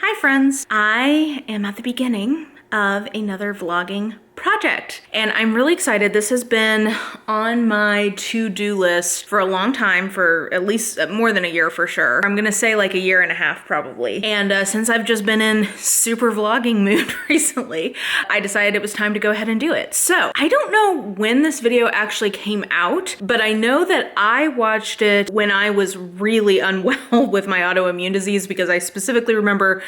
Hi friends, I am at the beginning of another vlogging project and I'm really excited. This has been on my to-do list for a long time, for at least more than a year for sure. I'm gonna say like a year and a half probably. And since I've just been in super vlogging mood recently, I decided it was time to go ahead and do it. So I don't know when this video actually came out, but I know that I watched it when I was really unwell with my autoimmune disease, because I specifically remember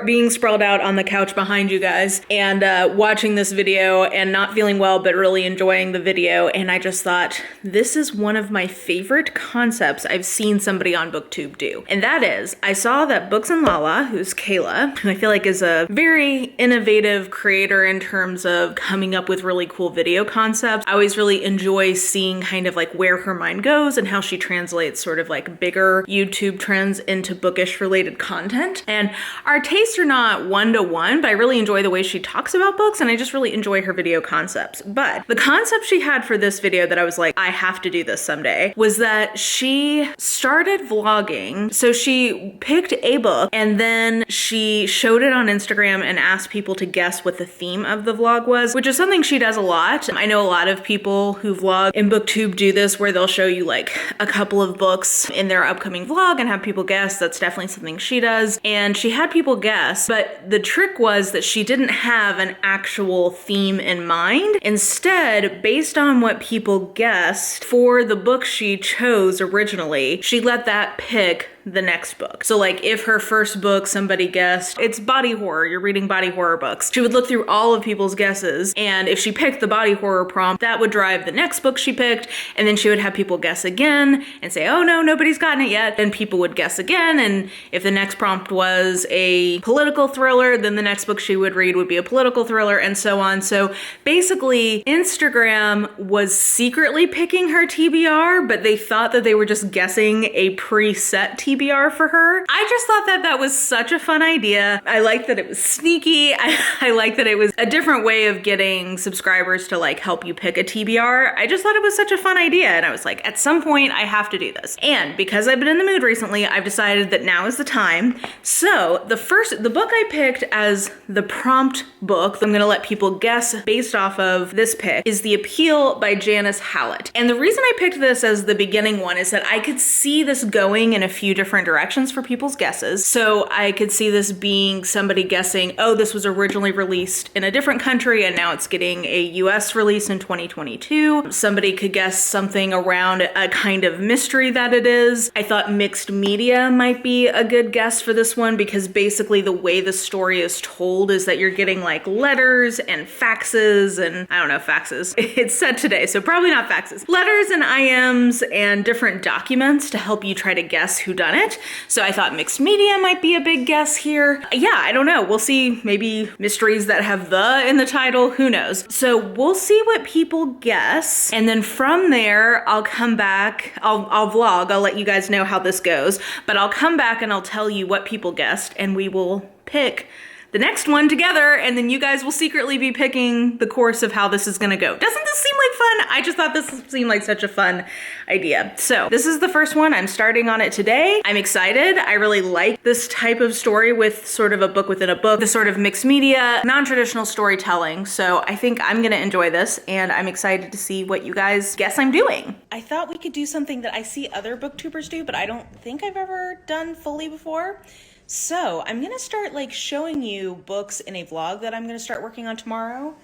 being sprawled out on the couch behind you guys and watching this video and not feeling well, but really enjoying the video. And I just thought, this is one of my favorite concepts I've seen somebody on BookTube do. And that is, I saw that Books and Lala, who's Kayla, who I feel like is a very innovative creator in terms of coming up with really cool video concepts. I always really enjoy seeing kind of like where her mind goes and how she translates sort of like bigger YouTube trends into bookish related content. And our tastes are not one-to-one, but I really enjoy the way she talks about books, and I just really enjoy her video concepts. But the concept she had for this video that I was like, I have to do this someday, was that she started vlogging. So she picked a book and then she showed it on Instagram and asked people to guess what the theme of the vlog was, which is something she does a lot. I know a lot of people who vlog in BookTube do this, where they'll show you like a couple of books in their upcoming vlog and have people guess. That's definitely something she does. And she had people guess, but the trick was that she didn't have an actual theme in mind. Instead, based on what people guessed for the book she chose originally, she let that pick the next book. So like if her first book somebody guessed it's body horror, you're reading body horror books, she would look through all of people's guesses, and if she picked the body horror prompt, that would drive the next book she picked, and then she would have people guess again and say, oh no, nobody's gotten it yet. Then people would guess again, and if the next prompt was a political thriller, then the next book she would read would be a political thriller, and so on. So basically Instagram was secretly picking her TBR, but they thought that they were just guessing a preset TBR for her. I just thought that that was such a fun idea. I liked that it was sneaky. I liked that it was a different way of getting subscribers to like help you pick a TBR. I just thought it was such a fun idea, and I was like, at some point I have to do this. And because I've been in the mood recently, I've decided that now is the time. So the book I picked as the prompt book, I'm gonna let people guess based off of this pick, is The Appeal by Janice Hallett. And the reason I picked this as the beginning one is that I could see this going in a few different directions for people's guesses. So I could see this being somebody guessing, oh, this was originally released in a different country and now it's getting a US release in 2022. Somebody could guess something around a kind of mystery that it is. I thought mixed media might be a good guess for this one, because basically the way the story is told is that you're getting like letters and faxes, and I don't know, faxes. It's said today, so probably not faxes. Letters and IMs and different documents to help you try to guess who done it. So I thought mixed media might be a big guess here. Yeah, I don't know. We'll see. Maybe mysteries that have the in the title, who knows? So we'll see what people guess. And then from there, I'll come back, I'll vlog, I'll let you guys know how this goes, but I'll come back and I'll tell you what people guessed, and we will pick the next one together, and then you guys will secretly be picking the course of how this is gonna go. Doesn't this seem like fun? I just thought this seemed like such a fun idea. So this is the first one. I'm starting on it today. I'm excited. I really like this type of story with sort of a book within a book, the sort of mixed media, non-traditional storytelling. So I think I'm gonna enjoy this, and I'm excited to see what you guys guess I'm doing. I thought we could do something that I see other booktubers do, but I don't think I've ever done fully before. So I'm gonna start like showing you books in a vlog that I'm gonna start working on tomorrow.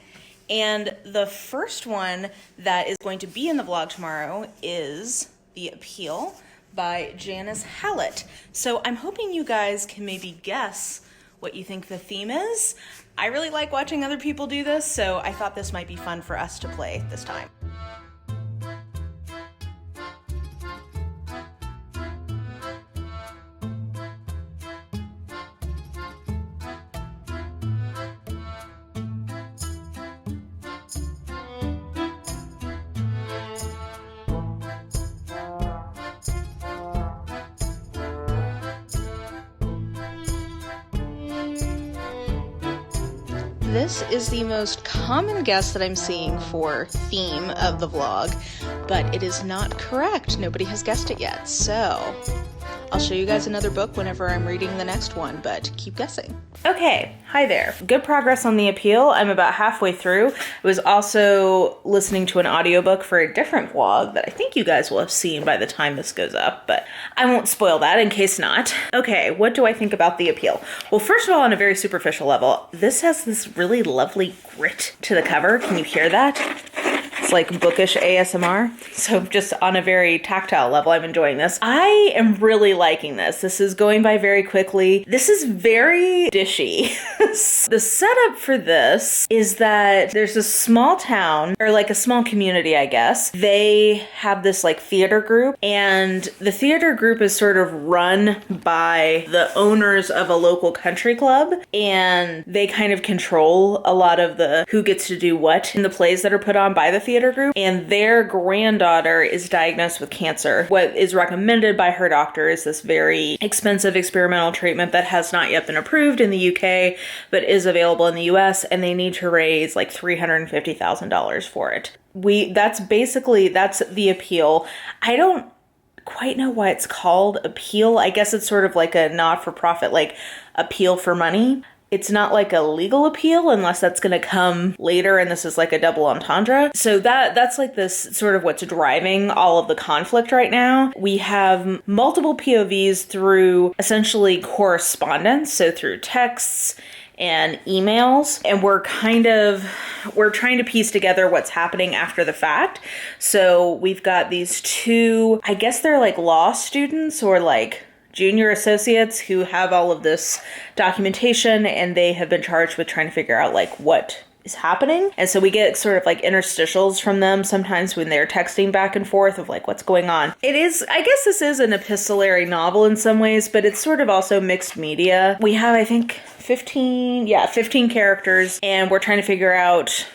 And the first one that is going to be in the vlog tomorrow is The Appeal by Janice Hallett. So I'm hoping you guys can maybe guess what you think the theme is. I really like watching other people do this, so I thought this might be fun for us to play this time. This is the most common guess that I'm seeing for theme of the vlog, but it is not correct. Nobody has guessed it yet. So I'll show you guys another book whenever I'm reading the next one, but keep guessing. Okay, hi there. Good progress on the appeal. I'm about halfway through. I was also listening to an audiobook for a different vlog that I think you guys will have seen by the time this goes up, but I won't spoil that in case not. Okay, what do I think about the appeal? Well, first of all, on a very superficial level, this has this really lovely grit to the cover. Can you hear that? It's like bookish ASMR. So just on a very tactile level, I'm enjoying this. I am really liking this. This is going by very quickly. This is very dishy. The setup for this is that there's a small town, or like a small community, I guess. They have this like theater group, and the theater group is sort of run by the owners of a local country club, and they kind of control a lot of the who gets to do what in the plays that are put on by the theater group. And their granddaughter is diagnosed with cancer. What is recommended by her doctor is this very expensive experimental treatment that has not yet been approved in the UK, but is available in the US, and they need to raise like $350,000 for it. That's the appeal. I don't quite know why it's called appeal. I guess it's sort of like a not-for-profit, like appeal for money. It's not like a legal appeal unless that's going to come later, and this is like a double entendre. So that's like this sort of what's driving all of the conflict right now. We have multiple POVs through essentially correspondence, so through texts and emails, and we're trying to piece together what's happening after the fact. So we've got these two, I guess they're like law students or like junior associates who have all of this documentation, and they have been charged with trying to figure out like what is happening. And so we get sort of like interstitials from them sometimes when they're texting back and forth of like what's going on. I guess this is an epistolary novel in some ways, but it's sort of also mixed media. We have, I think, 15 characters, and we're trying to figure out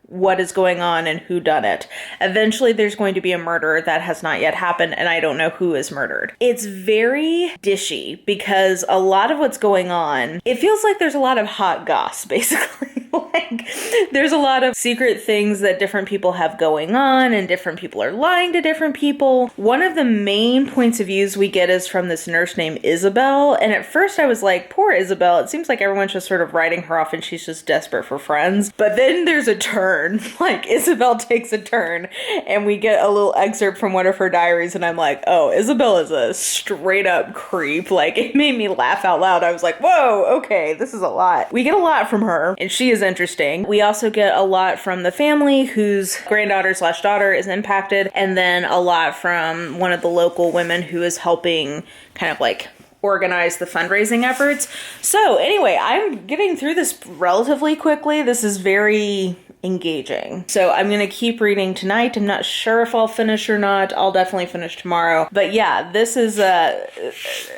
what is going on and who done it. Eventually there's going to be a murder that has not yet happened, and I don't know who is murdered. It's very dishy because a lot of what's going on, it feels like there's a lot of hot goss, basically. Like there's a lot of secret things that different people have going on, and different people are lying to different people. One of the main points of views we get is from this nurse named Isabel, and at first I was like, poor Isabel, it seems like everyone's just sort of writing her off and she's just desperate for friends. But then there's a turn. Like Isabel takes a turn, and we get a little excerpt from one of her diaries, and I'm like, oh, Isabel is a straight up creep. Like it made me laugh out loud. I was like, whoa, okay, this is a lot. We get a lot from her, and she is interesting. We also get a lot from the family whose granddaughter/daughter is impacted, and then a lot from one of the local women who is helping kind of like organize the fundraising efforts. So anyway, I'm getting through this relatively quickly. This is very engaging. So I'm going to keep reading tonight. I'm not sure if I'll finish or not. I'll definitely finish tomorrow. But yeah, this is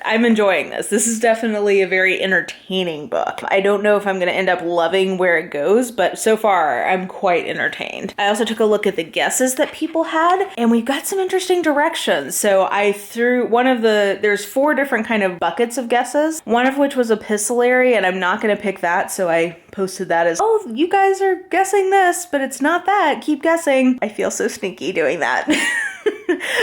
I'm enjoying this. This is definitely a very entertaining book. I don't know if I'm going to end up loving where it goes, but so far I'm quite entertained. I also took a look at the guesses that people had, and we've got some interesting directions. So I threw there's 4 different kind of buckets of guesses, one of which was epistolary, and I'm not going to pick that. So I posted that as, oh, you guys are guessing this, but it's not that. Keep guessing. I feel so sneaky doing that.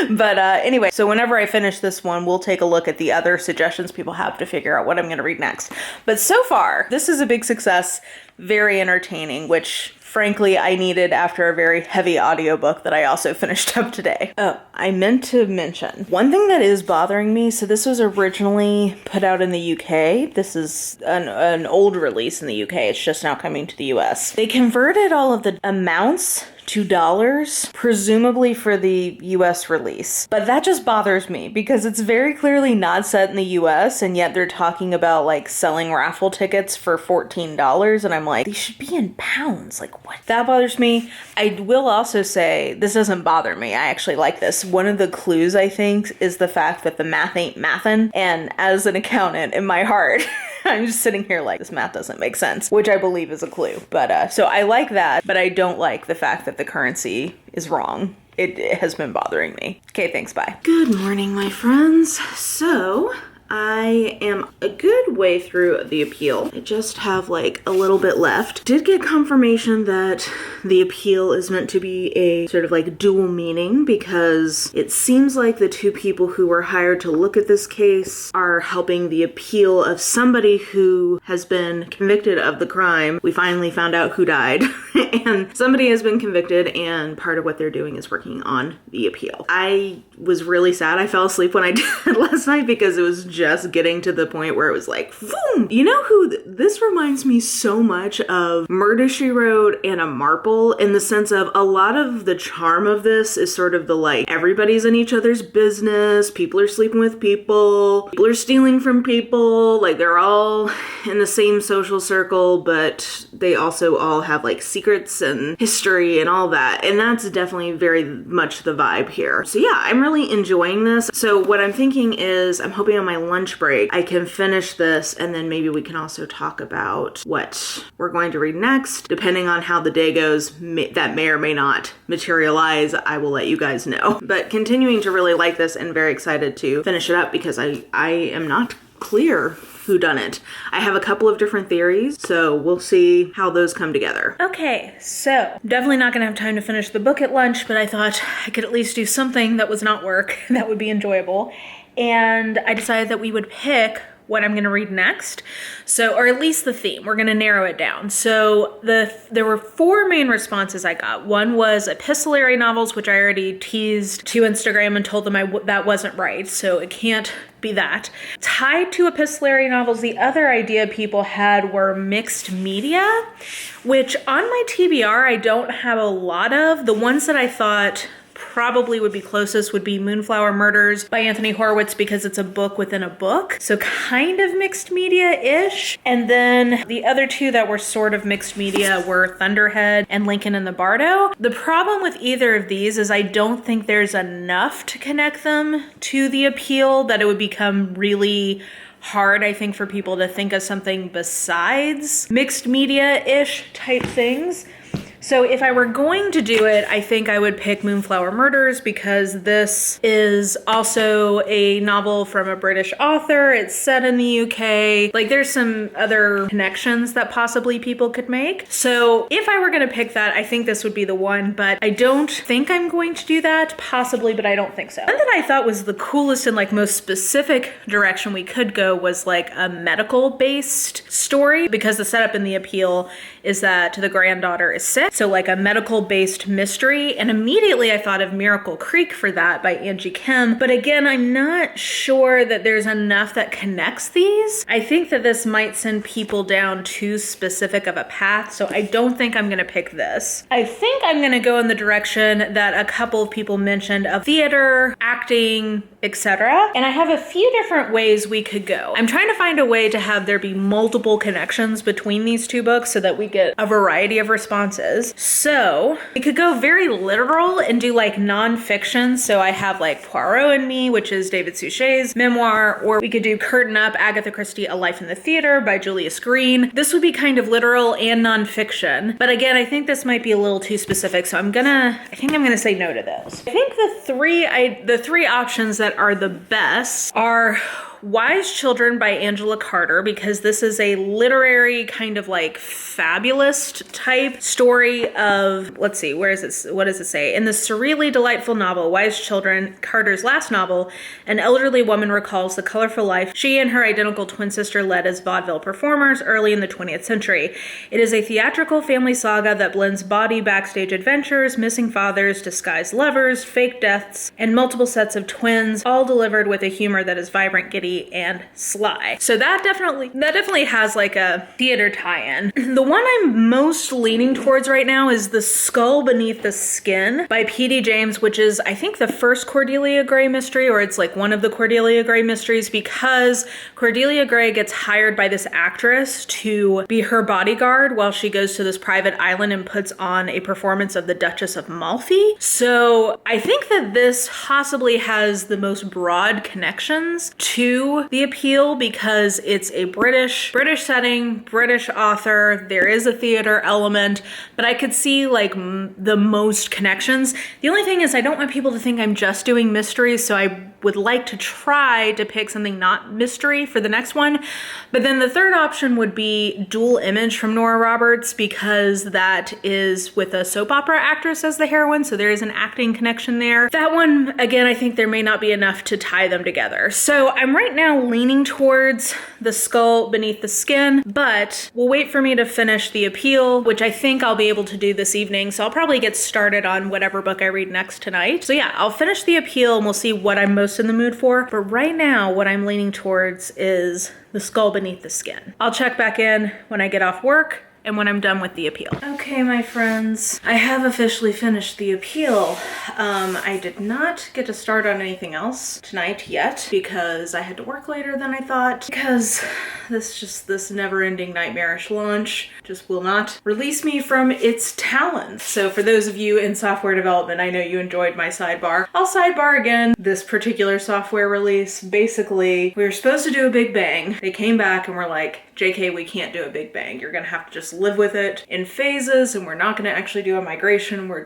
But anyway, so whenever I finish this one, we'll take a look at the other suggestions people have to figure out what I'm going to read next. But so far, this is a big success, very entertaining, which frankly I needed after a very heavy audiobook that I also finished up today. Oh, I meant to mention one thing that is bothering me. So this was originally put out in the UK. This is an old release in the UK. It's just now coming to the US. They converted all of the amounts to dollars, presumably for the US release. But that just bothers me because it's very clearly not set in the US, and yet they're talking about like selling raffle tickets for $14, and I'm like, these should be in pounds. Like what? That bothers me. I will also say this doesn't bother me. I actually like this. One of the clues, I think, is the fact that the math ain't mathin', and as an accountant in my heart, I'm just sitting here like, this math doesn't make sense, which I believe is a clue. But so I like that, but I don't like the fact that the currency is wrong. It has been bothering me. Okay, thanks, bye. Good morning, my friends. So I am a good way through the appeal. I just have like a little bit left. Did get confirmation that the appeal is meant to be a sort of like dual meaning, because it seems like the two people who were hired to look at this case are helping the appeal of somebody who has been convicted of the crime. We finally found out who died and somebody has been convicted, and part of what they're doing is working on the appeal. I was really sad I fell asleep when I did last night because it was just getting to the point where it was like, boom! You know who this reminds me so much of? Murder, She Wrote and A Marple, in the sense of a lot of the charm of this is sort of the like, everybody's in each other's business, people are sleeping with people are stealing from people, like they're all in the same social circle, but they also all have like secrets and history and all that. And that's definitely very much the vibe here. So yeah, I'm really enjoying this. So what I'm thinking is I'm hoping on my lunch break I can finish this, and then maybe we can also talk about what we're going to read next. Depending on how the day goes, that may or may not materialize. I will let you guys know. But continuing to really like this and very excited to finish it up because I am not clear who done it. I have a couple of different theories, so we'll see how those come together. Okay, so definitely not gonna have time to finish the book at lunch, but I thought I could at least do something that was not work that would be enjoyable. And I decided that we would pick what I'm going to read next. So, or at least the theme. We're going to narrow it down. So there were 4 main responses I got. One was epistolary novels, which I already teased to Instagram and told them that wasn't right. So it can't be that. Tied to epistolary novels, the other idea people had were mixed media, which on my TBR, I don't have a lot of. The ones that I thought probably would be closest would be Moonflower Murders by Anthony Horowitz, because it's a book within a book. So kind of mixed media-ish. And then the other 2 that were sort of mixed media were Thunderhead and Lincoln and the Bardo. The problem with either of these is I don't think there's enough to connect them to the appeal that it would become really hard, I think, for people to think of something besides mixed media-ish type things. So if I were going to do it, I think I would pick Moonflower Murders, because this is also a novel from a British author. It's set in the UK. Like, there's some other connections that possibly people could make. So if I were going to pick that, I think this would be the one, but I don't think I'm going to do that. Possibly, but I don't think so. One that I thought was the coolest and like most specific direction we could go was like a medical based story, because the setup in the appeal is that the granddaughter is sick. So like a medical based mystery. And immediately I thought of Miracle Creek for that by Angie Kim. But again, I'm not sure that there's enough that connects these. I think that this might send people down too specific of a path. So I don't think I'm going to pick this. I think I'm going to go in the direction that a couple of people mentioned of theater, acting, etc. And I have a few different ways we could go. I'm trying to find a way to have there be multiple connections between these 2 books so that we get a variety of responses. So we could go very literal and do like nonfiction. So I have like Poirot and Me, which is David Suchet's memoir, or we could do Curtain Up, Agatha Christie, A Life in the Theater by Julius Green. This would be kind of literal and nonfiction. But again, I think this might be a little too specific. So I think I'm gonna say no to this. I think the three options that are the best are Wise Children by Angela Carter, because this is a literary kind of like fabulous type story of, let's see, where is this? What does it say? In the surreally delightful novel, Wise Children, Carter's last novel, an elderly woman recalls the colorful life she and her identical twin sister led as vaudeville performers early in the 20th century. It is a theatrical family saga that blends bawdy backstage adventures, missing fathers, disguised lovers, fake deaths, and multiple sets of twins, all delivered with a humor that is vibrant, giddy, and sly. So that definitely has like a theater tie-in. The one I'm most leaning towards right now is The Skull Beneath the Skin by P.D. James, which is, I think, the first Cordelia Gray mystery, or it's like one of the Cordelia Gray mysteries, because Cordelia Gray gets hired by this actress to be her bodyguard while she goes to this private island and puts on a performance of the Duchess of Malfi. So I think that this possibly has the most broad connections to to the appeal because it's a British setting, British author. There is a theater element, but I could see like the most connections. The only thing is I don't want people to think I'm just doing mysteries, so I would like to try to pick something not mystery for the next one. But then the third option would be Dual Image from Nora Roberts, because that is with a soap opera actress as the heroine, so there is an acting connection there. That one, again, I think there may not be enough to tie them together. So I'm right now leaning towards The Skull Beneath the Skin, but we'll wait for me to finish The Appeal, which I think I'll be able to do this evening. So I'll probably get started on whatever book I read next tonight. So yeah, I'll finish The Appeal and we'll see what I'm most in the mood for. But right now, what I'm leaning towards is The Skull Beneath the Skin. I'll check back in when I get off work and when I'm done with The Appeal. Okay, my friends, I have officially finished The Appeal. I did not get to start on anything else tonight yet because I had to work later than I thought, because this never-ending nightmarish launch just will not release me from its talons. So for those of you in software development, I know you enjoyed my sidebar. I'll sidebar again. This particular software release, basically, we were supposed to do a big bang. They came back and were like, JK, we can't do a big bang. You're gonna have to just live with it in phases, and we're not gonna actually do a migration. You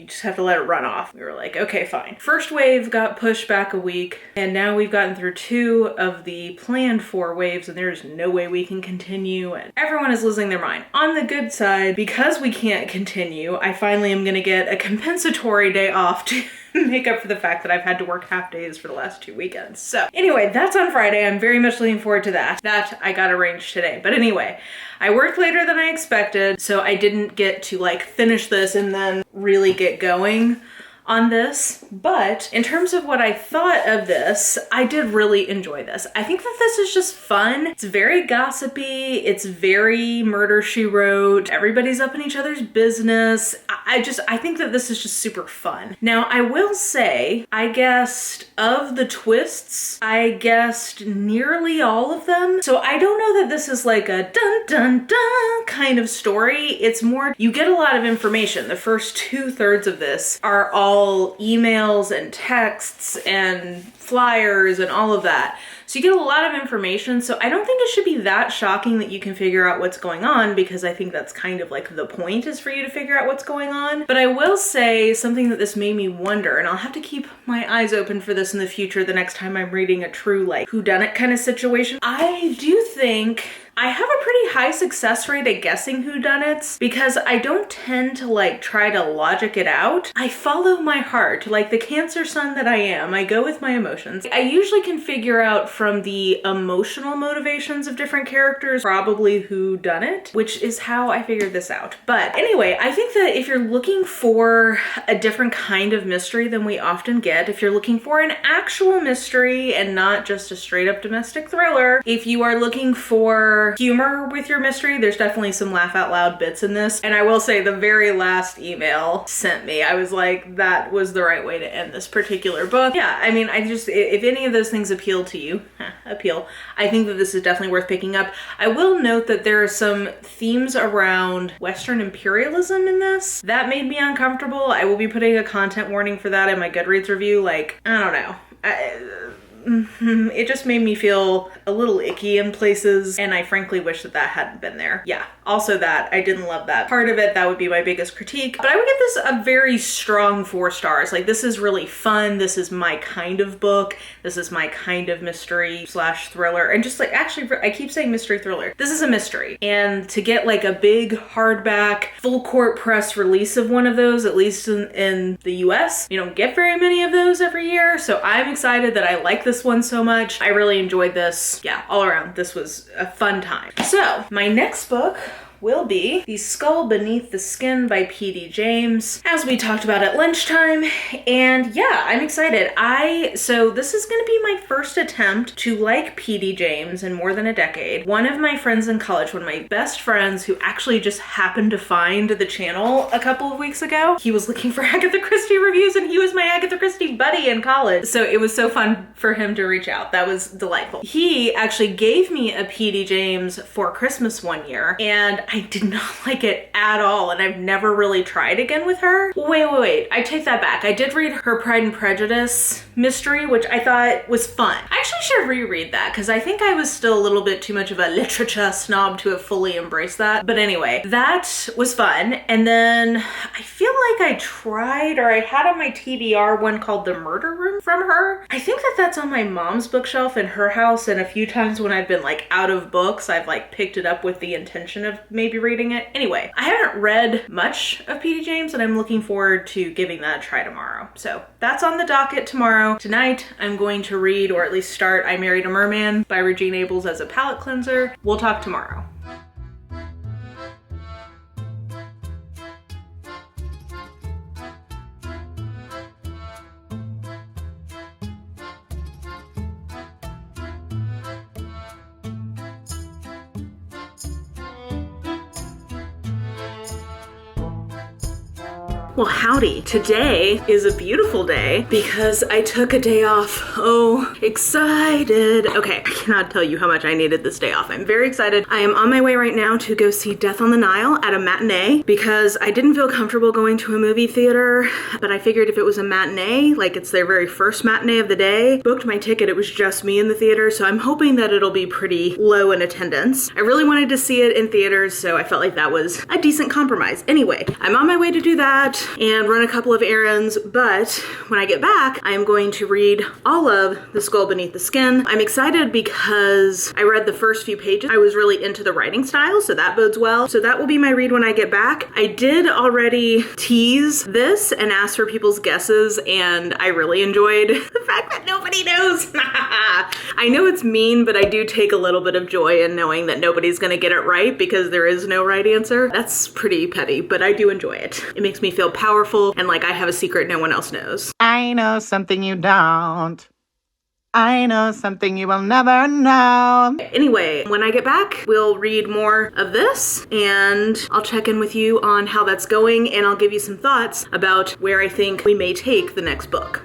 just have to let it run off. We were like, okay, fine. First wave got pushed back a week, and now we've gotten through 2 of the planned 4 waves, and there's no way we can continue, and everyone is losing their mind. On the good side, because we can't continue, I finally am gonna get a compensatory day off to make up for the fact that I've had to work half days for the last 2 weekends. So anyway, that's on Friday. I'm very much looking forward to that. That I got arranged today. But anyway, I worked later than I expected, so I didn't get to like finish this and then really get going on this. But in terms of what I thought of this, I did really enjoy this. I think that this is just fun. It's very gossipy. It's very Murder, She Wrote. Everybody's up in each other's business. I think that this is just super fun. Now, I will say, I guessed of the twists, I guessed nearly all of them. So I don't know that this is like a dun dun dun kind of story. It's more, you get a lot of information. The first 2/3 of this are all emails and texts and flyers and all of that. So you get a lot of information. So I don't think it should be that shocking that you can figure out what's going on, because I think that's kind of like the point, is for you to figure out what's going on. But I will say something that this made me wonder, and I'll have to keep my eyes open for this in the future the next time I'm reading a true like whodunit kind of situation. I do think I have a pretty high success rate at guessing whodunits, because I don't tend to like try to logic it out. I follow my heart, like the Cancer sun that I am. I go with my emotions. I usually can figure out from the emotional motivations of different characters probably whodunit, which is how I figured this out. But anyway, I think that if you're looking for a different kind of mystery than we often get, if you're looking for an actual mystery and not just a straight up domestic thriller, if you are looking for humor with your mystery, there's definitely some laugh out loud bits in this. And I will say the very last email sent me, I was like, that was the right way to end this particular book. Yeah, I mean, if any of those things appeal to you, I think that this is definitely worth picking up. I will note that there are some themes around Western imperialism in this. That made me uncomfortable. I will be putting a content warning for that in my Goodreads review. Like, I don't know. It just made me feel a little icky in places, and I frankly wish that that hadn't been there. Yeah, also that, I didn't love that part of it. That would be my biggest critique. But I would give this a very strong 4 stars. Like, this is really fun. This is my kind of book. This is my kind of mystery / thriller. And just like, actually, I keep saying mystery thriller. This is a mystery. And to get like a big hardback, full court press release of one of those, at least in the US, you don't get very many of those every year. So I'm excited that I like this one so much. I really enjoyed this. Yeah, all around, this was a fun time. So my next book will be The Skull Beneath the Skin by P.D. James, as we talked about at lunchtime. And yeah, I'm excited. So this is gonna be my first attempt to like P.D. James in more than a decade. One of my friends in college, one of my best friends, who actually just happened to find the channel a couple of weeks ago, he was looking for Agatha Christie reviews, and he was my Agatha Christie buddy in college. So it was so fun for him to reach out. That was delightful. He actually gave me a P.D. James for Christmas one year, and I did not like it at all, and I've never really tried again with her. Wait, I take that back. I did read her Pride and Prejudice mystery, which I thought was fun. I actually should reread that because I think I was still a little bit too much of a literature snob to have fully embraced that. But anyway, that was fun. And then I feel like I tried, or I had on my TBR one called The Murder Room from her. I think that that's on my mom's bookshelf in her house, and a few times when I've been like out of books, I've like picked it up with the intention of maybe reading it. Anyway, I haven't read much of P.D. James, and I'm looking forward to giving that a try tomorrow. So that's on the docket tomorrow. Tonight, I'm going to read, or at least start, I Married a Merman by Regine Abels as a palate cleanser. We'll talk tomorrow. Well, howdy. Today is a beautiful day because I took a day off. Oh, excited. Okay, I cannot tell you how much I needed this day off. I'm very excited. I am on my way right now to go see Death on the Nile at a matinee because I didn't feel comfortable going to a movie theater, but I figured if it was a matinee, like it's their very first matinee of the day, booked my ticket, it was just me in the theater, so I'm hoping that it'll be pretty low in attendance. I really wanted to see it in theaters, so I felt like that was a decent compromise. Anyway, I'm on my way to do that and run a couple of errands, but when I get back, I am going to read all of The Skull Beneath the Skin. I'm excited because I read the first few pages. I was really into the writing style, so that bodes well. So that will be my read when I get back. I did already tease this and ask for people's guesses, and I really enjoyed the fact that nobody knows. I know it's mean, but I do take a little bit of joy in knowing that nobody's gonna get it right because there is no right answer. That's pretty petty, but I do enjoy it. It makes me feel powerful and like I have a secret no one else knows. I know something you don't. I know something you will never know. Anyway, when I get back, we'll read more of this and I'll check in with you on how that's going, and I'll give you some thoughts about where I think we may take the next book.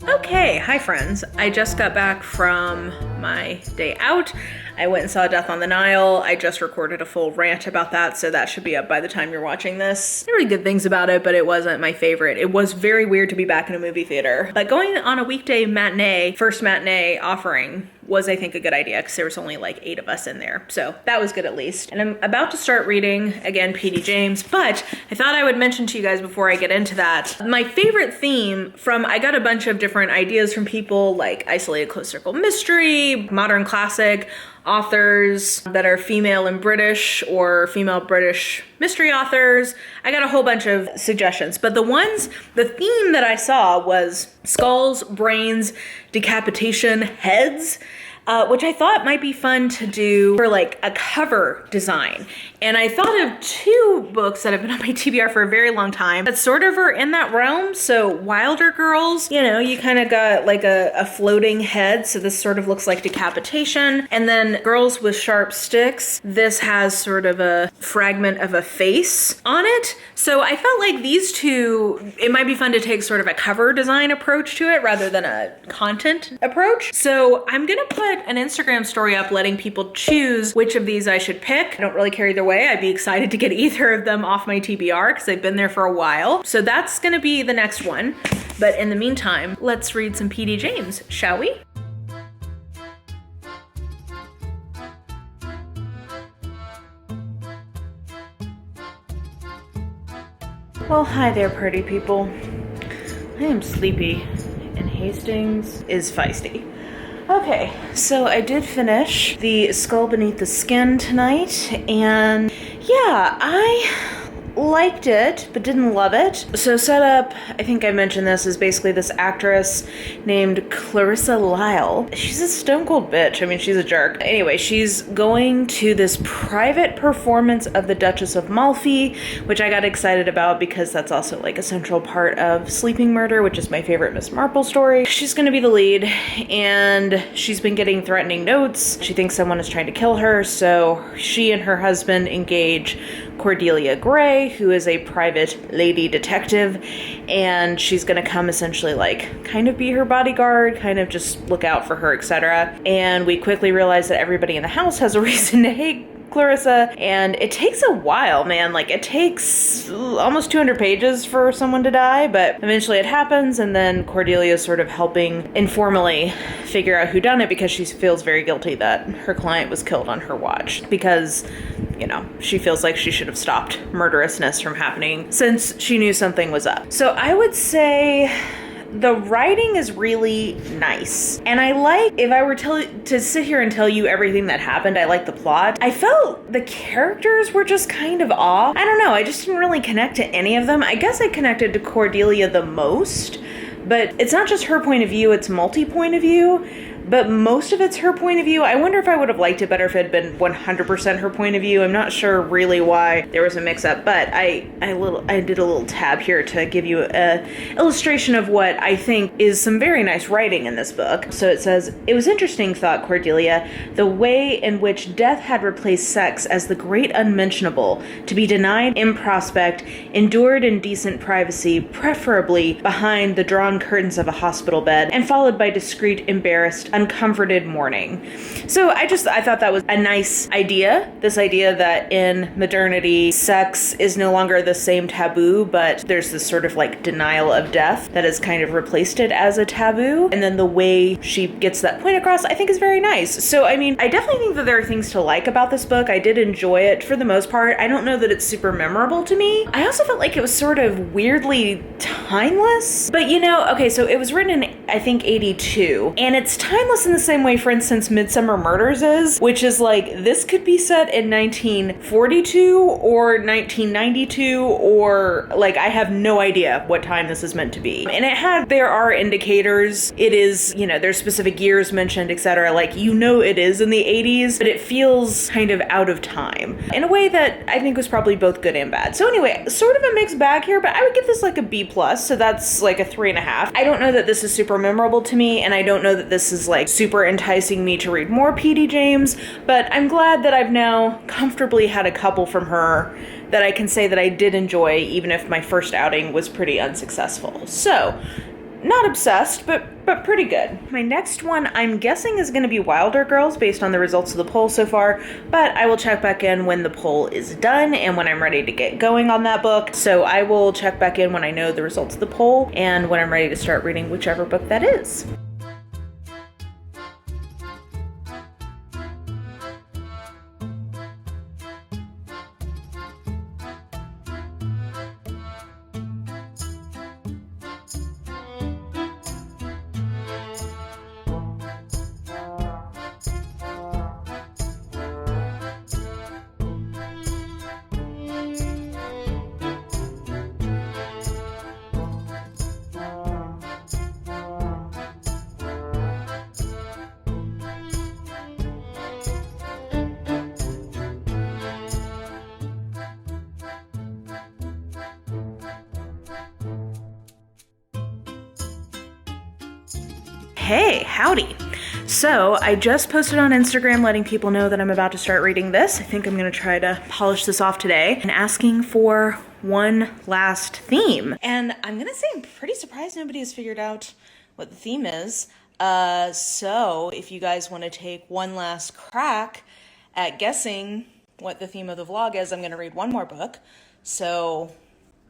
Okay, hi friends. I just got back from my day out. I went and saw Death on the Nile. I just recorded a full rant about that, so that should be up by the time you're watching this. There were good things about it, but it wasn't my favorite. It was very weird to be back in a movie theater. But going on a weekday matinee, first matinee offering, was I think a good idea because there was only like 8 of us in there. So that was good at least. And I'm about to start reading, again, P.D. James, but I thought I would mention to you guys before I get into that, my favorite theme from, I got a bunch of different ideas from people like Isolated Close Circle Mystery, Modern Classic, authors that are female and British or female British mystery authors. I got a whole bunch of suggestions, but the theme that I saw was skulls, brains, decapitation, heads, which I thought might be fun to do for like a cover design. And I thought of 2 books that have been on my TBR for a very long time that sort of are in that realm. So Wilder Girls, you know, you kind of got like a floating head. So this sort of looks like decapitation. And then Girls with Sharp Sticks, this has sort of a fragment of a face on it. So I felt like these 2, it might be fun to take sort of a cover design approach to it rather than a content approach. So I'm gonna put an Instagram story up letting people choose which of these I should pick. I don't really care either way. I'd be excited to get either of them off my TBR because they've been there for a while. So that's gonna be the next one. But in the meantime, let's read some P.D. James, shall we? Well, hi there, pretty people. I am sleepy, and Hastings is feisty. Okay, so I did finish The Skull Beneath the Skin tonight, and yeah, I liked it, but didn't love it. So set up, I think I mentioned this, is basically this actress named Clarissa Lyle. She's a stone cold bitch. I mean, she's a jerk. Anyway, she's going to this private performance of the Duchess of Malfi, which I got excited about because that's also like a central part of Sleeping Murder, which is my favorite Miss Marple story. She's going to be the lead, and she's been getting threatening notes. She thinks someone is trying to kill her, so she and her husband engage Cordelia Gray, who is a private lady detective, and she's going to come essentially like kind of be her bodyguard, kind of just look out for her, etc. And we quickly realize that everybody in the house has a reason to hate Clarissa, and it takes a while, man. Like, it takes almost 200 pages for someone to die, but eventually it happens, and then Cordelia is sort of helping informally figure out who done it because she feels very guilty that her client was killed on her watch because, you know, she feels like she should have stopped murderousness from happening since she knew something was up. So I would say the writing is really nice. And I like, if I were to sit here and tell you everything that happened, I like the plot. I felt the characters were just kind of off. I don't know, I just didn't really connect to any of them. I guess I connected to Cordelia the most, but it's not just her point of view, it's multi-point of view. But most of it's her point of view. I wonder if I would have liked it better if it had been 100% her point of view. I'm not sure really why there was a mix-up, but I did a little tab here to give you an illustration of what I think is some very nice writing in this book. So it says, "It was interesting, thought Cordelia, the way in which death had replaced sex as the great unmentionable, to be denied in prospect, endured in decent privacy, preferably behind the drawn curtains of a hospital bed, and followed by discreet, embarrassed, uncomforted mourning." So I thought that was a nice idea. This idea that in modernity, sex is no longer the same taboo, but there's this sort of like denial of death that has kind of replaced it as a taboo. And then the way she gets that point across, I think is very nice. So, I mean, I definitely think that there are things to like about this book. I did enjoy it for the most part. I don't know that it's super memorable to me. I also felt like it was sort of weirdly timeless. But you know, okay, so it was written in, I think, 82, and it's timeless in the same way, for instance, Midsummer Murders is, which is like, this could be set in 1942 or 1992, or like, I have no idea what time this is meant to be. And there are indicators, it is, you know, there's specific years mentioned, etc. Like, you know, it is in the 80s, but it feels kind of out of time in a way that I think was probably both good and bad. So anyway, sort of a mixed bag here, but I would give this like a B+, so that's like a 3.5. I don't know that this is super memorable to me, and I don't know that this is like super enticing me to read more P.D. James, but I'm glad that I've now comfortably had a couple from her that I can say that I did enjoy, even if my first outing was pretty unsuccessful. So, not obsessed, but pretty good. My next one, I'm guessing, is going to be Wilder Girls based on the results of the poll so far, but I will check back in when the poll is done and when I'm ready to get going on that book. So I will check back in when I know the results of the poll and when I'm ready to start reading whichever book that is. Hey, howdy. So I just posted on Instagram letting people know that I'm about to start reading this. I think I'm going to try to polish this off today and asking for one last theme. And I'm going to say I'm pretty surprised nobody has figured out what the theme is. So if you guys want to take one last crack at guessing what the theme of the vlog is, I'm going to read one more book. So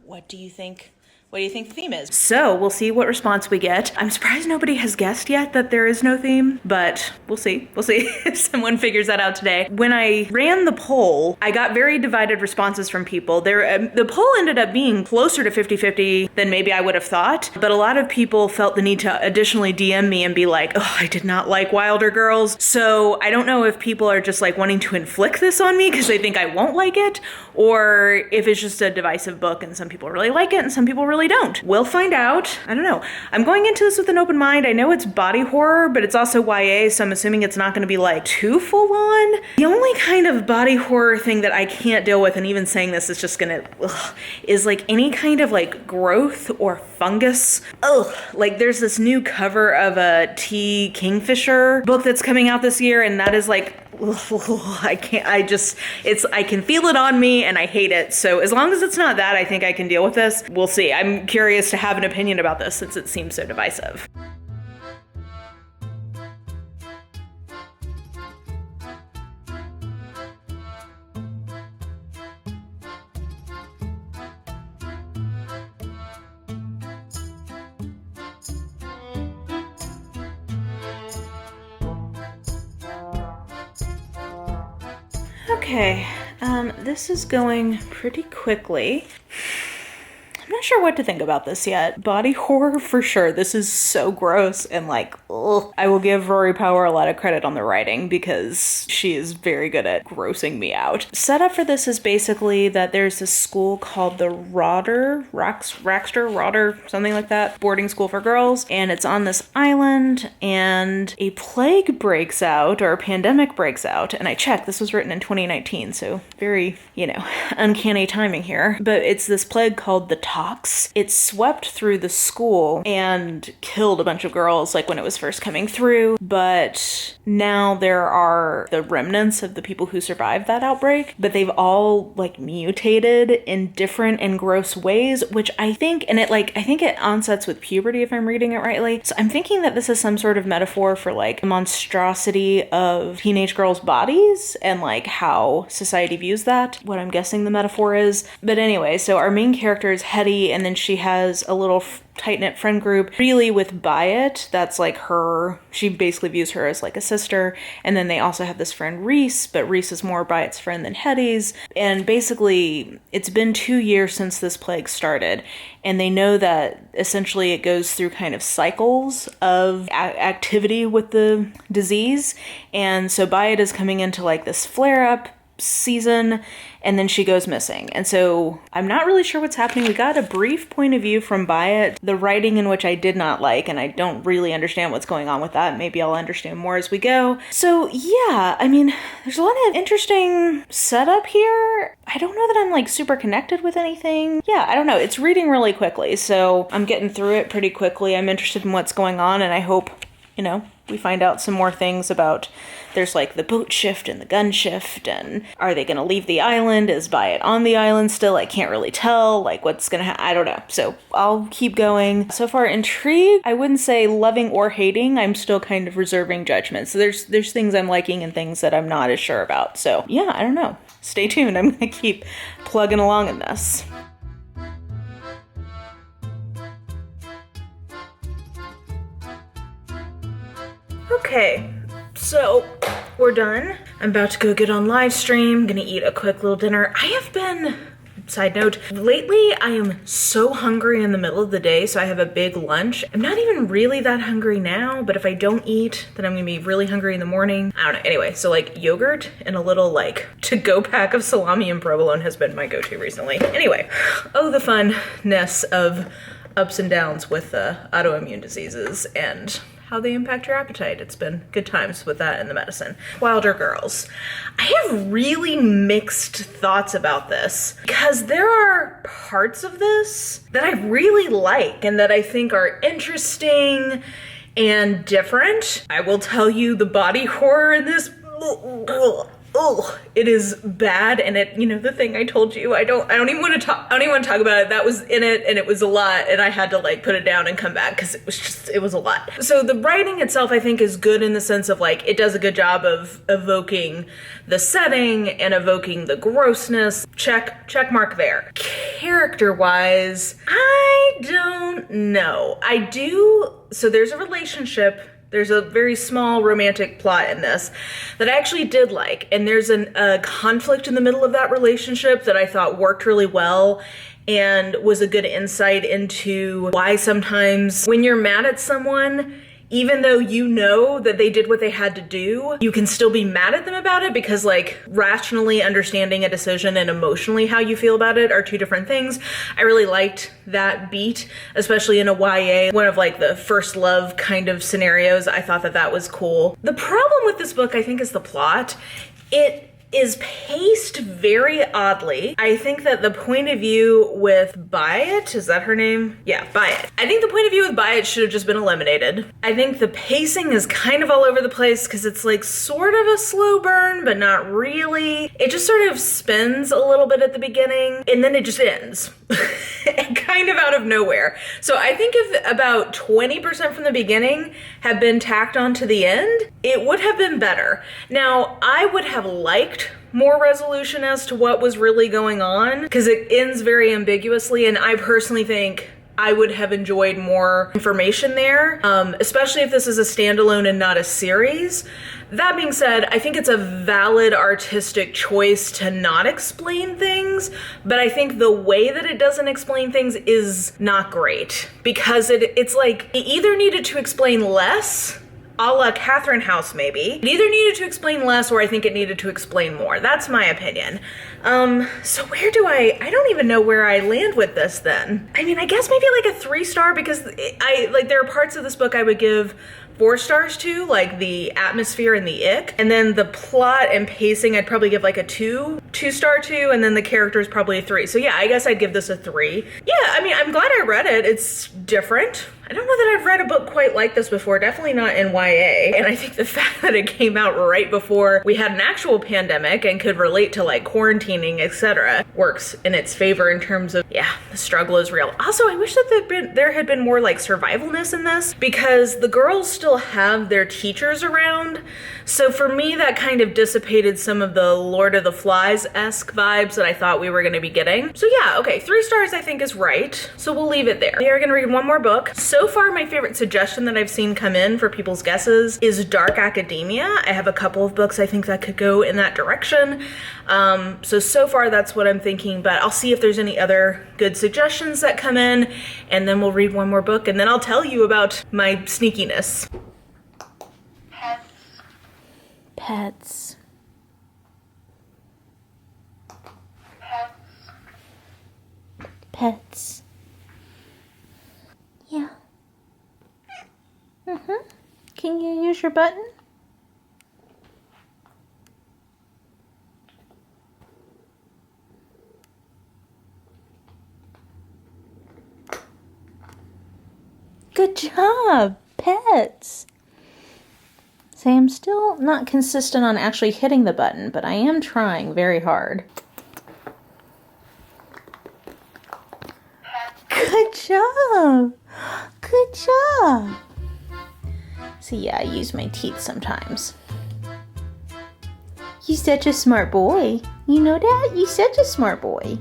what do you think? What do you think the theme is? So we'll see what response we get. I'm surprised nobody has guessed yet that there is no theme, but we'll see. We'll see if someone figures that out today. When I ran the poll, I got very divided responses from people. The poll ended up being closer to 50-50 than maybe I would have thought, but a lot of people felt the need to additionally DM me and be like, oh, I did not like Wilder Girls. So I don't know if people are just like wanting to inflict this on me because they think I won't like it, or if it's just a divisive book and some people really like it and some people really really don't. We'll find out. I don't know. I'm going into this with an open mind. I know it's body horror, but it's also YA, so I'm assuming it's not going to be like too full on. The only kind of body horror thing that I can't deal with, and even saying this is just gonna, is like any kind of like growth or fungus. Ugh. Like there's this new cover of a T. Kingfisher book that's coming out this year, and that is like, I can feel it on me and I hate it. So as long as it's not that, I think I can deal with this. We'll see. I'm curious to have an opinion about this since it seems so divisive. Okay, this is going pretty quickly. I'm not sure what to think about this yet. Body horror for sure. This is so gross and like, ugh. I will give Rory Power a lot of credit on the writing because she is very good at grossing me out. Setup for this is basically that there's this school called the Rotter, something like that, boarding school for girls, and it's on this island, and a plague breaks out, or a pandemic breaks out, and I checked, this was written in 2019, so very, uncanny timing here, but it's this plague called the Tox. It swept through the school and killed a bunch of girls like when it was first coming through, but now there are the remnants of the people who survived that outbreak, but they've all like mutated in different and gross ways, which I think it onsets with puberty if I'm reading it rightly. So I'm thinking that this is some sort of metaphor for like the monstrosity of teenage girls' bodies and like how society views that, what I'm guessing the metaphor is. But anyway, so our main character is Hetty, and then she has a little tight-knit friend group, really with Byatt, that's like her, she basically views her as like a sister, and then they also have this friend Reese, but Reese is more Byatt's friend than Hetty's, and basically it's been 2 years since this plague started, and they know that essentially it goes through kind of cycles of activity with the disease, and so Byatt is coming into like this flare-up season, and then she goes missing. And so I'm not really sure what's happening. We got a brief point of view from Byatt, the writing in which I did not like, and I don't really understand what's going on with that. Maybe I'll understand more as we go. So yeah, I mean, there's a lot of interesting setup here. I don't know that I'm like super connected with anything. Yeah, I don't know. It's reading really quickly, so I'm getting through it pretty quickly. I'm interested in what's going on, and I hope, we find out some more things about, there's like the boat shift and the gun shift, and are they going to leave the island? Is Byatt on the island still? I can't really tell, like what's going to happen. I don't know. So I'll keep going. So far intrigued. I wouldn't say loving or hating. I'm still kind of reserving judgment. So there's things I'm liking and things that I'm not as sure about. So yeah, I don't know. Stay tuned. I'm going to keep plugging along in this. Okay, so we're done. I'm about to go get on live stream, gonna eat a quick little dinner. I have been, side note, lately I am so hungry in the middle of the day, so I have a big lunch. I'm not even really that hungry now, but if I don't eat, then I'm gonna be really hungry in the morning. I don't know, anyway, so like yogurt and a little like to-go pack of salami and provolone has been my go-to recently. Anyway, oh, the funness of ups and downs with autoimmune diseases and how they impact your appetite. It's been good times with that and the medicine. Wilder Girls. I have really mixed thoughts about this because there are parts of this that I really like and that I think are interesting and different. I will tell you the body horror in this, it is bad, and it, the thing I told you, I don't even want to talk about it. That was in it, and it was a lot, and I had to like put it down and come back because it was a lot. So the writing itself, I think, is good in the sense of like, it does a good job of evoking the setting and evoking the grossness. Check mark there. Character-wise, I don't know. So there's a relationship. There's a very small romantic plot in this that I actually did like. And there's a conflict in the middle of that relationship that I thought worked really well and was a good insight into why sometimes when you're mad at someone, even though you know that they did what they had to do, you can still be mad at them about it because like rationally understanding a decision and emotionally how you feel about it are two different things. I really liked that beat, especially in a YA, one of like the first love kind of scenarios. I thought that that was cool. The problem with this book, I think, is the plot. It is paced very oddly. I think that the point of view with Byatt, is that her name? Yeah, Byatt. I think the point of view with Byatt should have just been eliminated. I think the pacing is kind of all over the place because it's like sort of a slow burn, but not really. It just sort of spins a little bit at the beginning and then it just ends. Kind of out of nowhere. So I think if about 20% from the beginning had been tacked on to the end, it would have been better. Now, I would have liked more resolution as to what was really going on because it ends very ambiguously, and I personally think I would have enjoyed more information there, especially if this is a standalone and not a series. That being said, I think it's a valid artistic choice to not explain things, but I think the way that it doesn't explain things is not great because it's like it either needed to explain less, a la Catherine House maybe. It either needed to explain less or I think it needed to explain more. That's my opinion. So where do I don't even know where I land with this then. I mean, I guess maybe like a 3-star because there are parts of this book I would give 4 stars to, like the atmosphere and the ick. And then the plot and pacing, I'd probably give like a 2-star to, and then the characters probably a 3. So yeah, I guess I'd give this a 3. Yeah, I mean, I'm glad I read it. It's different. I don't know that I've read a book quite like this before, definitely not in YA. And I think the fact that it came out right before we had an actual pandemic and could relate to like quarantining, etc., works in its favor in terms of, yeah, the struggle is real. Also, I wish that there had been more like survivalness in this because the girls still have their teachers around. So for me, that kind of dissipated some of the Lord of the Flies-esque vibes that I thought we were going to be getting. So yeah, okay, 3 stars I think is right. So we'll leave it there. We are going to read one more book. So far, my favorite suggestion that I've seen come in for people's guesses is Dark Academia. I have a couple of books I think that could go in that direction. So far that's what I'm thinking, but I'll see if there's any other good suggestions that come in, and then we'll read one more book, and then I'll tell you about my sneakiness. Pets. Pets. Yeah. Can you use your button? Good job, pets. So I'm still not consistent on actually hitting the button, but I am trying very hard. Good job. Good job. So yeah, I use my teeth sometimes. You're such a smart boy. You know that? You're such a smart boy.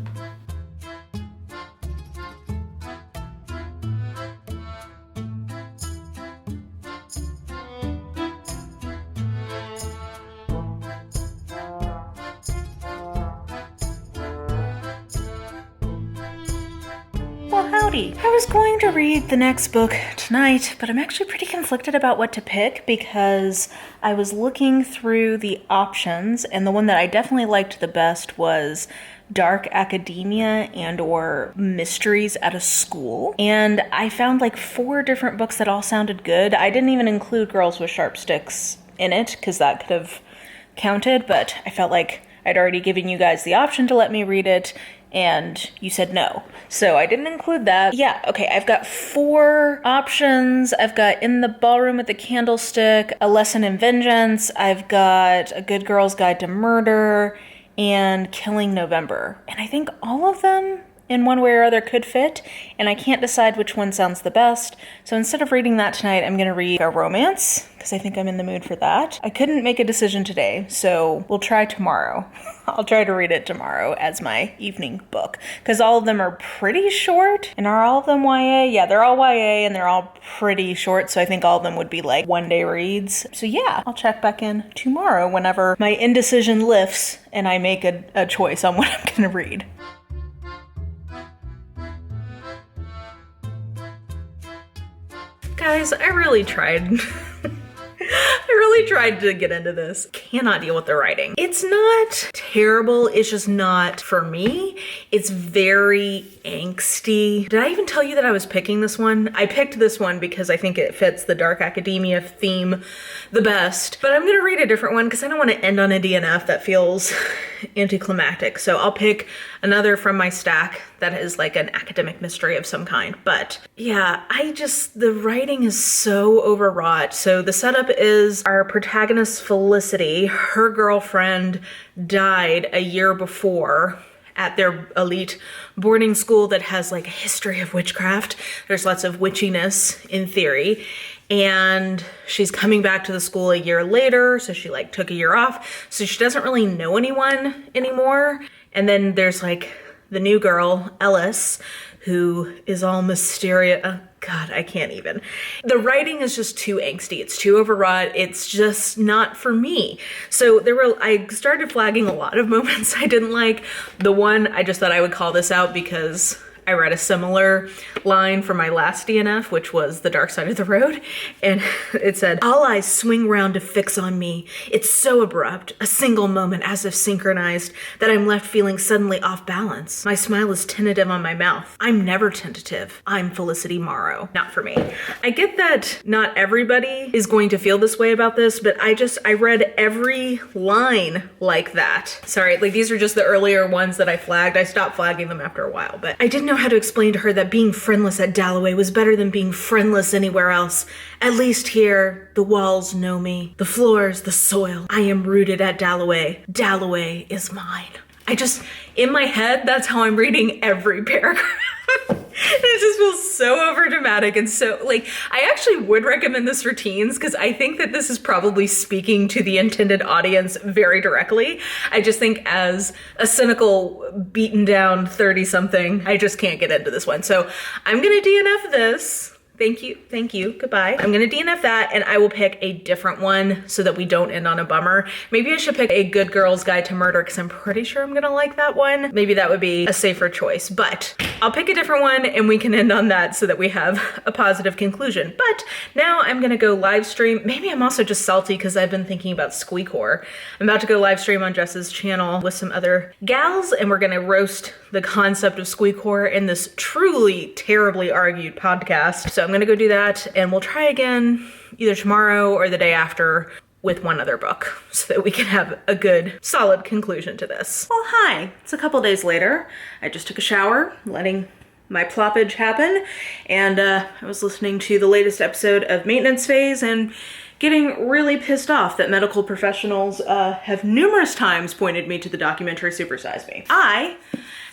Well, howdy. I was going to read the next book tonight, but I'm actually pretty conflicted about what to pick because I was looking through the options, and the one that I definitely liked the best was Dark Academia and or Mysteries at a School. And I found like 4 different books that all sounded good. I didn't even include Girls with Sharp Sticks in it because that could have counted, but I felt like I'd already given you guys the option to let me read it, and you said no. So I didn't include that. Yeah, okay, I've got 4 options. I've got In the Ballroom with the Candlestick, A Lesson in Vengeance, I've got A Good Girl's Guide to Murder, and Killing November. And I think all of them in one way or other could fit, and I can't decide which one sounds the best. So instead of reading that tonight, I'm gonna read a romance, because I think I'm in the mood for that. I couldn't make a decision today, so we'll try tomorrow. I'll try to read it tomorrow as my evening book, because all of them are pretty short. And are all of them YA? Yeah, they're all YA, and they're all pretty short, so I think all of them would be like one-day reads. So yeah, I'll check back in tomorrow whenever my indecision lifts and I make a choice on what I'm gonna read. Guys, I really tried. I really tried to get into this. Cannot deal with the writing. It's not terrible, it's just not for me. It's very angsty. Did I even tell you that I was picking this one? I picked this one because I think it fits the dark academia theme the best. But I'm gonna read a different one because I don't want to end on a DNF that feels anticlimactic. So I'll pick another from my stack that is like an academic mystery of some kind. But yeah, the writing is so overwrought. So the setup is our protagonist Felicity, her girlfriend died a year before at their elite boarding school that has like a history of witchcraft. There's lots of witchiness in theory. And she's coming back to the school a year later. So she like took a year off. So she doesn't really know anyone anymore. And then there's like the new girl, Ellis, who is all mysterious. Oh God, I can't even. The writing is just too angsty. It's too overwrought. It's just not for me. So I started flagging a lot of moments I didn't like. The one, I just thought I would call this out because I read a similar line from my last DNF, which was The Dark Side of the Road. And it said, all eyes swing round to fix on me. It's so abrupt, a single moment as if synchronized, that I'm left feeling suddenly off balance. My smile is tentative on my mouth. I'm never tentative. I'm Felicity Morrow. Not for me. I get that not everybody is going to feel this way about this, but I read every line like that. Sorry, like these are just the earlier ones that I flagged. I stopped flagging them after a while, but I didn't know how to explain to her that being friendless at Dalloway was better than being friendless anywhere else. At least here, the walls know me, the floors, the soil. I am rooted at Dalloway. Dalloway is mine. In my head, that's how I'm reading every paragraph. It just feels so overdramatic and so, like, I actually would recommend this for teens because I think that this is probably speaking to the intended audience very directly. I just think as a cynical, beaten down 30-something, I just can't get into this one. So I'm gonna DNF this. Thank you, goodbye. I'm gonna DNF that and I will pick a different one so that we don't end on a bummer. Maybe I should pick A Good Girl's Guide to Murder because I'm pretty sure I'm gonna like that one. Maybe that would be a safer choice, but I'll pick a different one and we can end on that so that we have a positive conclusion. But now I'm gonna go live stream. Maybe I'm also just salty because I've been thinking about Squeakcore. I'm about to go live stream on Jess's channel with some other gals and we're gonna roast the concept of Squeakcore in this truly terribly argued podcast. So I'm gonna go do that and we'll try again either tomorrow or the day after with one other book so that we can have a good solid conclusion to this. Well, hi, it's a couple days later. I just took a shower, letting my ploppage happen, and I was listening to the latest episode of Maintenance Phase and getting really pissed off that medical professionals have numerous times pointed me to the documentary Super Size Me. I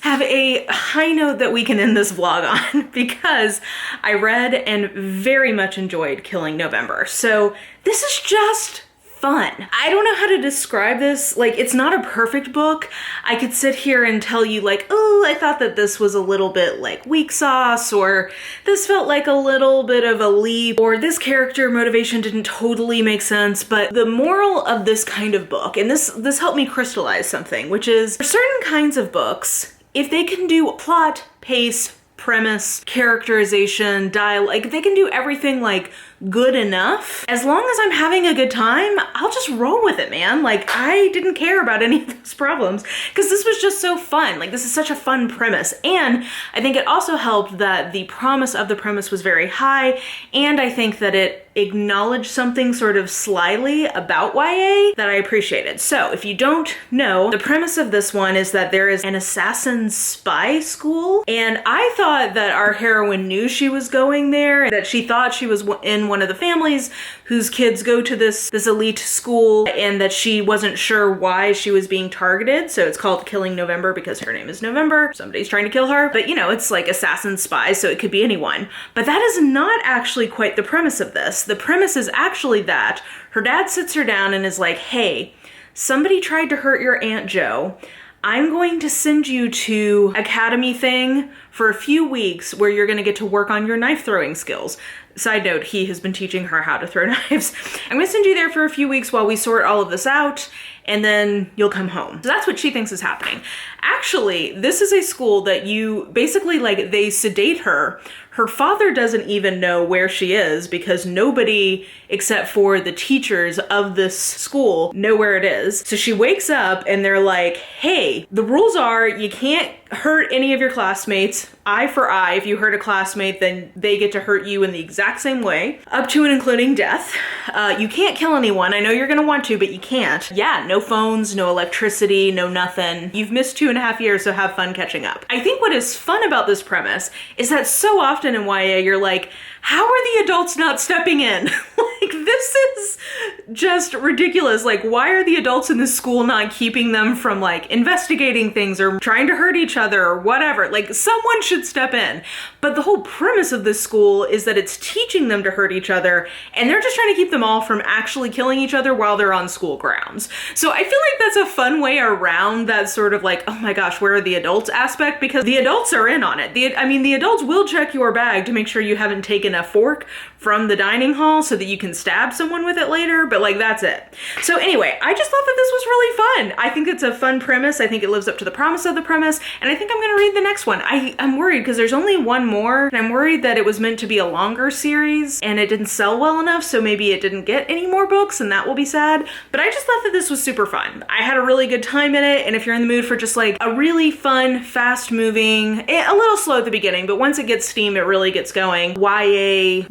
have a high note that we can end this vlog on because I read and very much enjoyed Killing November. So this is just fun. I don't know how to describe this. Like, it's not a perfect book. I could sit here and tell you like, oh, I thought that this was a little bit like weak sauce, or this felt like a little bit of a leap, or this character motivation didn't totally make sense. But the moral of this kind of book, and this helped me crystallize something, which is for certain kinds of books, if they can do plot, pace, premise, characterization, dialogue, like they can do everything like good enough. As long as I'm having a good time, I'll just roll with it, man. Like, I didn't care about any of those problems because this was just so fun. Like, this is such a fun premise. And I think it also helped that the promise of the premise was very high. And I think that it acknowledged something sort of slyly about YA that I appreciated. So if you don't know, the premise of this one is that there is an assassin spy school. And I thought that our heroine knew she was going there, that she thought she was in one of the families whose kids go to this elite school, and that she wasn't sure why she was being targeted. So it's called Killing November because her name is November. Somebody's trying to kill her. But you know, it's like assassin spy, so it could be anyone. But that is not actually quite the premise of this. The premise is actually that her dad sits her down and is like, hey, somebody tried to hurt your Aunt Jo. I'm going to send you to academy thing for a few weeks where you're gonna get to work on your knife throwing skills. Side note, he has been teaching her how to throw knives. I'm gonna send you there for a few weeks while we sort all of this out, and then you'll come home. So that's what she thinks is happening. Actually, this is a school that you basically, like, they sedate her. Her father doesn't even know where she is because nobody except for the teachers of this school know where it is. So she wakes up and they're like, hey, the rules are you can't hurt any of your classmates. Eye for eye. If you hurt a classmate, then they get to hurt you in the exact same way, up to and including death. You can't kill anyone. I know you're gonna want to, but you can't. Yeah, no phones, no electricity, no nothing. You've missed 2.5 years, so have fun catching up. I think what is fun about this premise is that so often in YA, you're like, how are the adults not stepping in? Like, this is just ridiculous. Like, why are the adults in this school not keeping them from, like, investigating things or trying to hurt each other or whatever? Like, someone should step in. But the whole premise of this school is that it's teaching them to hurt each other, and they're just trying to keep them all from actually killing each other while they're on school grounds. So I feel like that's a fun way around that sort of like, oh my gosh, where are the adults aspect? Because the adults are in on it. The adults will check your bag to make sure you haven't taken a fork from the dining hall so that you can stab someone with it later, but like, that's it. So anyway, I just thought that this was really fun. I think it's a fun premise. I think it lives up to the promise of the premise, and I think I'm gonna read the next one. I'm worried because there's only one more, and I'm worried that it was meant to be a longer series and it didn't sell well enough, so maybe it didn't get any more books, and that will be sad. But I just thought that this was super fun. I had a really good time in it, and if you're in the mood for just like a really fun, fast moving, a little slow at the beginning, but once it gets steam, it really gets going, YA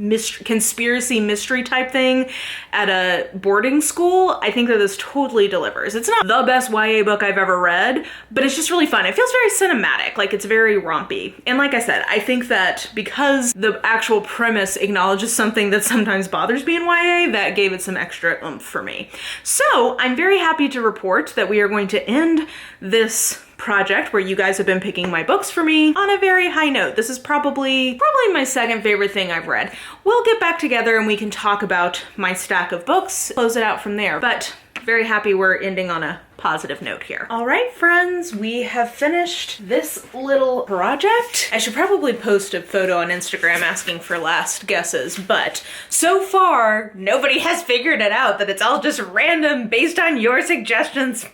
conspiracy mystery type thing at a boarding school, I think that this totally delivers. It's not the best YA book I've ever read, but it's just really fun. It feels very cinematic, like it's very rompy. And like I said, I think that because the actual premise acknowledges something that sometimes bothers me in YA, that gave it some extra oomph for me. So I'm very happy to report that we are going to end this project where you guys have been picking my books for me on a very high note. This is probably my second favorite thing I've read. We'll get back together and we can talk about my stack of books, close it out from there. But very happy we're ending on a positive note here. All right, friends, we have finished this little project. I should probably post a photo on Instagram asking for last guesses, but so far, nobody has figured it out that it's all just random based on your suggestions.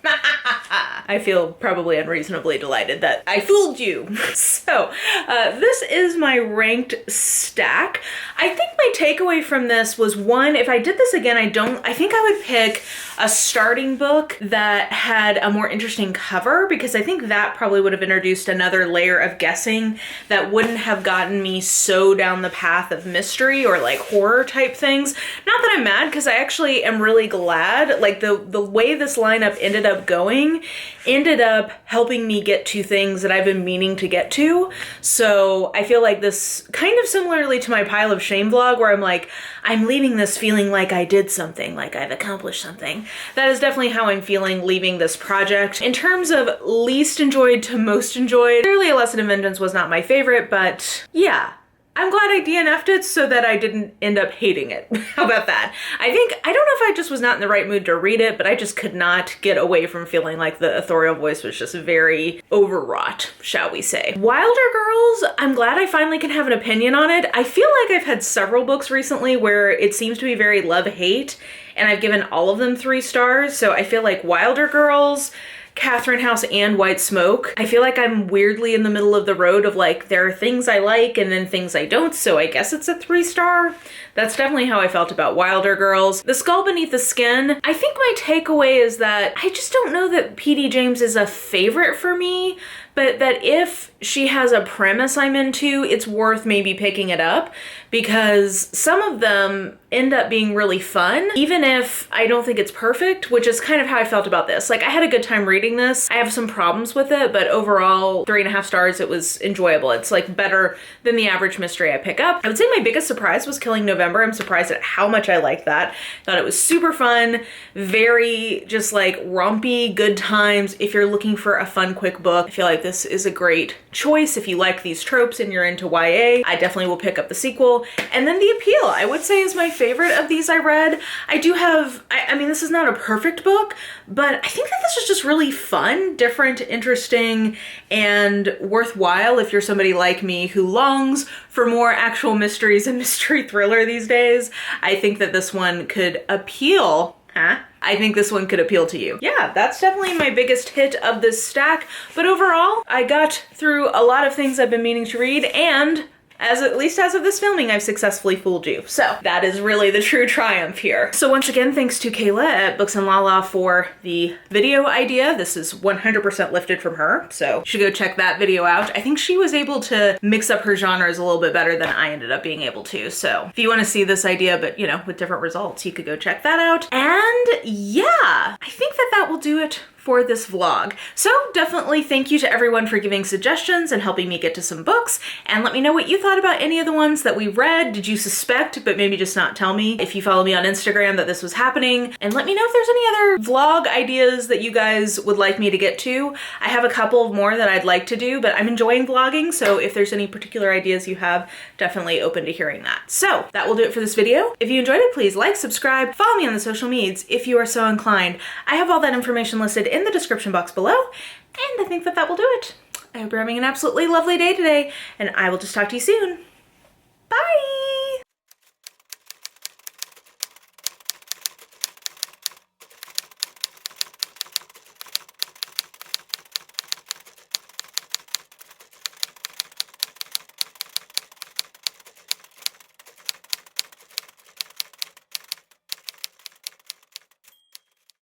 I feel probably unreasonably delighted that I fooled you. So, this is my ranked stack. I think my takeaway from this was, one, if I did this again, I think I would pick a starting book that had a more interesting cover, because I think that probably would have introduced another layer of guessing that wouldn't have gotten me so down the path of mystery or like horror type things. Not that I'm mad, because I actually am really glad, like the way this lineup ended up going ended up helping me get to things that I've been meaning to get to. So I feel like this, kind of similarly to my pile of shame vlog, where I'm like, I'm leaving this feeling like I did something, like I've accomplished something. That is definitely how I'm feeling leaving this project. In terms of least enjoyed to most enjoyed, clearly A Lesson in Vengeance was not my favorite, but yeah. I'm glad I DNF'd it so that I didn't end up hating it. How about that? I don't know if I just was not in the right mood to read it, but I just could not get away from feeling like the authorial voice was just very overwrought, shall we say. Wilder Girls, I'm glad I finally can have an opinion on it. I feel like I've had several books recently where it seems to be very love-hate, and I've given all of them 3 stars, so I feel like Wilder Girls, Catherine House, and White Smoke, I feel like I'm weirdly in the middle of the road of like, there are things I like and then things I don't, so I guess it's a 3-star. That's definitely how I felt about Wilder Girls. The Skull Beneath the Skin, I think my takeaway is that I just don't know that P.D. James is a favorite for me, but that if she has a premise I'm into, it's worth maybe picking it up, because some of them end up being really fun, even if I don't think it's perfect, which is kind of how I felt about this. Like, I had a good time reading this. I have some problems with it, but overall, 3.5 stars, it was enjoyable. It's like better than the average mystery I pick up. I would say my biggest surprise was Killing November. I'm surprised at how much I liked that. Thought it was super fun, very just like rompy, good times. If you're looking for a fun, quick book, I feel like this is a great choice if you like these tropes and you're into YA. I definitely will pick up the sequel. And then The Appeal, I would say, is my favorite of these I read. I do have, I mean, this is not a perfect book, but I think that this is just really fun, different, interesting, and worthwhile if you're somebody like me who longs for more actual mysteries and mystery thriller these days. I think that this one could appeal. I think this one could appeal to you. Yeah, that's definitely my biggest hit of this stack. But overall, I got through a lot of things I've been meaning to read, and at least as of this filming, I've successfully fooled you. So that is really the true triumph here. So once again, thanks to Kayla at Books and Lala for the video idea. This is 100% lifted from her, so you should go check that video out. I think she was able to mix up her genres a little bit better than I ended up being able to. So if you want to see this idea, but you know, with different results, you could go check that out. And yeah, I think that will do it for this vlog. So definitely thank you to everyone for giving suggestions and helping me get to some books, and let me know what you thought about any of the ones that we read. Did you suspect but maybe just not tell me if you follow me on Instagram that this was happening? And let me know if there's any other vlog ideas that you guys would like me to get to. I have a couple more that I'd like to do, but I'm enjoying vlogging, so if there's any particular ideas you have, definitely open to hearing that. So that will do it for this video. If you enjoyed it, please like, subscribe, follow me on the social medias if you are so inclined. I have all that information listed in the description box below, and I think that will do it. I hope you're having an absolutely lovely day today, and I will just talk to you soon. Bye!